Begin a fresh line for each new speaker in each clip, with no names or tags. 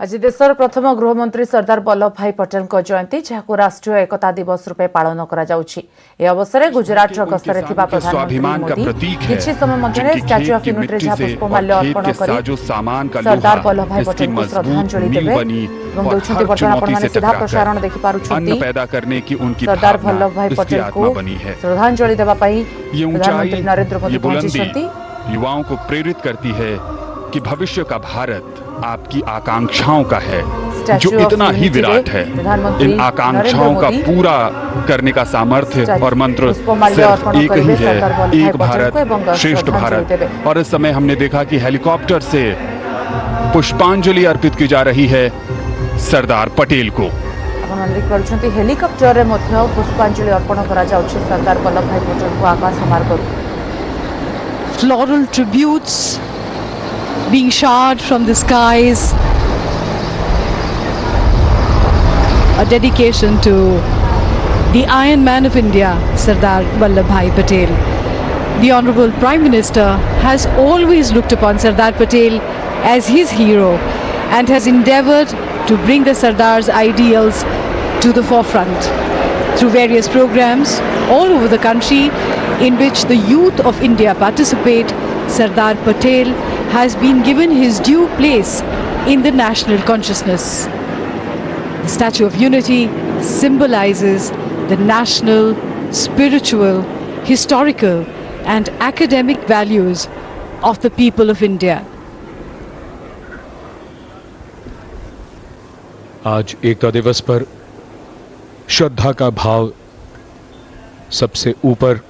आज देशर प्रथम गृहमंत्री सरदार वल्लभ भाई पटेल जयंती जहां राष्ट्रीय एकता दिवस रूपे पालन कर अवसर में गुजरात गस्तर प्रधानमंत्री मोदी किछि समय मध्य स्टाच्यू ऑफ यूनिटी जहां पुष्पमाल्य अर्पण कर सरदार वल्लभ भाई पटेल को श्रद्धांजलि देवे वर्तमान सीधा प्रसारण देखिपुंट सरदार वल्लभ भाई पटेल को श्रद्धांजलि देवा प्रधानमंत्री नरेंद्र मोदी पहुंची।
युवाओं को प्रेरित करती है कि भविष्य का भारत आपकी आकांक्षाओं का है जो इतना ही विराट है। इन आकांक्षाओं का पूरा करने का सामर्थ्य और मंत्र सिर्फ एक ही है, एक भारत श्रेष्ठ भारत। और इस समय हमने देखा कि हेलीकॉप्टर से पुष्पांजलि अर्पित की जा रही है सरदार पटेल को।
हेलीकॉप्टर पुष्पांजलि अर्पण कर सरदार वल्लभ भाई पटेल को आकाश मार्ग
floral tributes being showered from the skies, a dedication to the Iron Man of India, Sardar Vallabh Bhai Patel. The Honorable Prime Minister has always looked upon Sardar Patel as his hero and has endeavoured to bring the Sardar's ideals to the forefront through various programs all over the country in which the youth of India participate. Sardar Patel has been given his due place in the national consciousness. The Statue of Unity symbolizes the national, spiritual, historical and academic values of the people of India.
आज एकता दिवस पर श्रद्धा का भाव सबसे ऊपर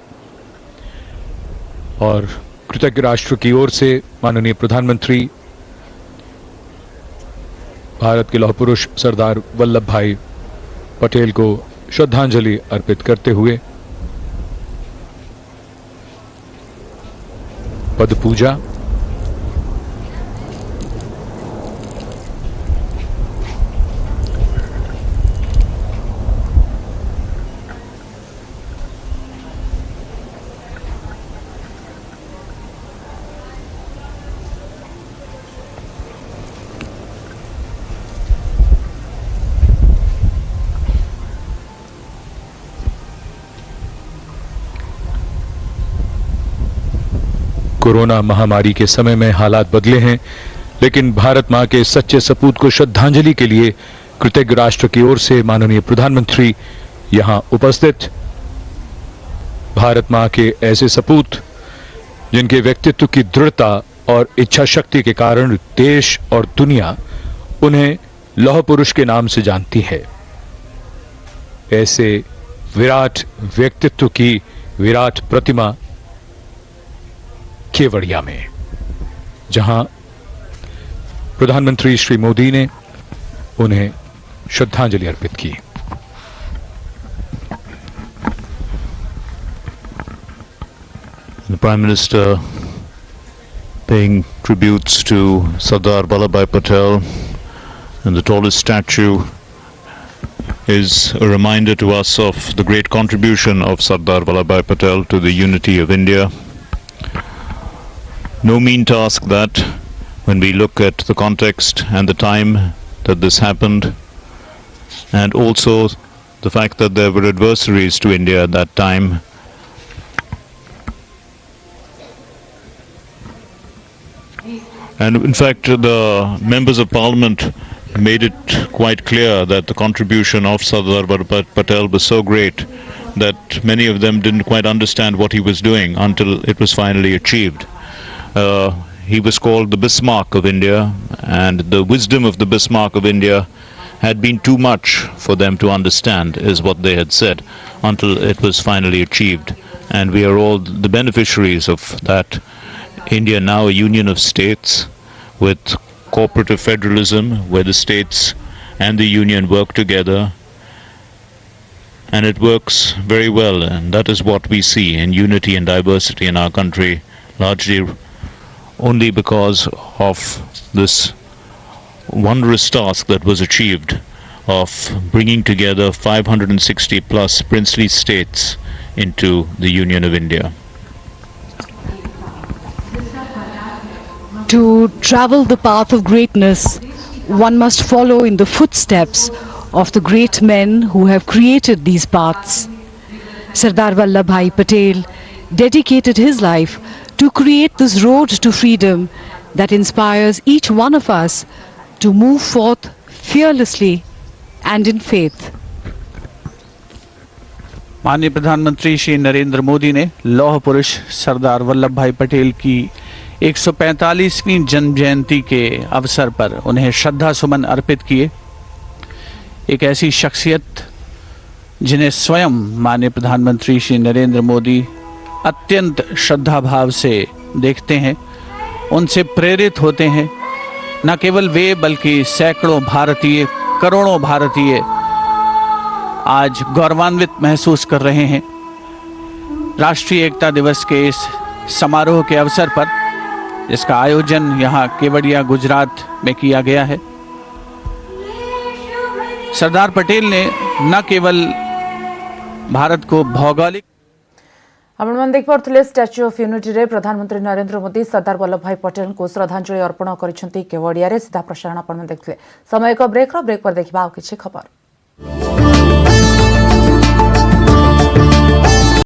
और कृतज्ञ राष्ट्र की ओर से माननीय प्रधानमंत्री भारत के लौह पुरुष सरदार वल्लभ भाई पटेल को श्रद्धांजलि अर्पित करते हुए पद पूजा कोरोना महामारी के समय में हालात बदले हैं, लेकिन भारत मां के सच्चे सपूत को श्रद्धांजलि के लिए कृतज्ञ राष्ट्र की ओर से माननीय प्रधानमंत्री यहां उपस्थित भारत मां के ऐसे सपूत जिनके व्यक्तित्व की दृढ़ता और इच्छा शक्ति के कारण देश और दुनिया उन्हें लौह पुरुष के नाम से जानती है। ऐसे विराट व्यक्तित्व की विराट प्रतिमा केवड़िया में, जहां प्रधानमंत्री श्री मोदी ने उन्हें श्रद्धांजलि अर्पित की।
The Prime Minister paying tributes to Sardar Vallabhbhai Patel, and the tallest statue is a reminder to us of the great contribution of Sardar Vallabhbhai Patel to the unity of India. No mean task that, when we look at the context and the time that this happened, and also the fact that there were adversaries to India at that time. And in fact, the members of parliament made it quite clear that the contribution of Sardar Vallabhbhai Patel was so great that many of them didn't quite understand what he was doing until it was finally achieved. He was called the Bismarck of India, and the wisdom of the Bismarck of India had been too much for them to understand, is what they had said, until it was finally achieved. And we are all the beneficiaries of that. India now a union of states with cooperative federalism, where the states and the union work together, and it works very well, and that is what we see in unity and diversity in our country, largely only because of this wondrous task that was achieved of bringing together 560 plus princely states into the Union of India.
To travel the path of greatness, one must follow in the footsteps of the great men who have created these paths. Sardar Vallabhbhai Patel dedicated his life to create this road to freedom that inspires each one of us to move forth fearlessly and in faith.
माननीय प्रधानमंत्री श्री नरेंद्र मोदी ने लौह पुरुष सरदार वल्लभ भाई पटेल की 145वीं जन्म जयंती के अवसर पर उन्हें श्रद्धा सुमन अर्पित किए। एक ऐसी शख्सियत जिन्हें स्वयं माननीय प्रधानमंत्री श्री नरेंद्र मोदी अत्यंत श्रद्धा भाव से देखते हैं, उनसे प्रेरित होते हैं। न केवल वे बल्कि सैकड़ों भारतीय, करोड़ों भारतीय आज गौरवान्वित महसूस कर रहे हैं। राष्ट्रीय एकता दिवस के इस समारोह के अवसर पर इसका आयोजन यहाँ केवड़िया गुजरात में किया गया है। सरदार पटेल ने न केवल भारत को भौगोलिक
आपण देख पारे स्टैच्यू ऑफ यूनिटी रे प्रधानमंत्री नरेंद्र मोदी सरदार वल्लभ भाई पटेल को श्रद्धांजलि अर्पण कर केवड़िया सीधा प्रसारण आपण देखते। समय एक ब्रेक पर देखा किसी खबर।